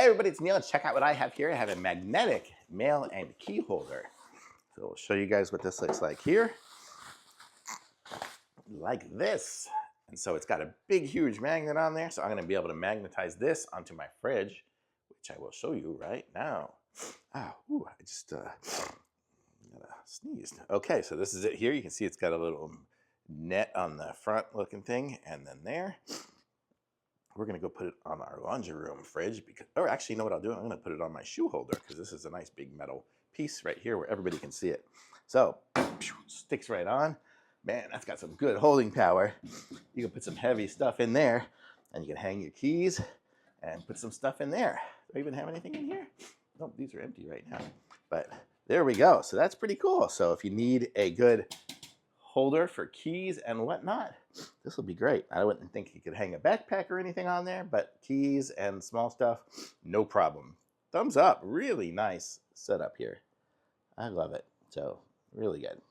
everybody, it's Neil. Check out what I have here. I have a magnetic mail and key holder. So I'll show you guys what this looks like here. Like this. And so it's got a big, huge magnet on there. So I'm going to be able to magnetize this onto my fridge, which I will show you right now. I just sneezed. Okay, so this is it here. You can see it's got a little net on the front looking thing. And then there, we're going to go put it on our laundry room fridge. Or actually, you know what I'll do? I'm going to put it on my shoe holder because this is a nice big metal piece right here where everybody can see it. So, sticks right on. Man, that's got some good holding power. You can put some heavy stuff in there, and you can hang your keys and put some stuff in there. Do I even have anything in here? Nope, these are empty right now. But there we go. So that's pretty cool. So if you need a good holder for keys and whatnot, this will be great. I wouldn't think you could hang a backpack or anything on there, but keys and small stuff, no problem. Thumbs up. Really nice setup here. I love it. So really good.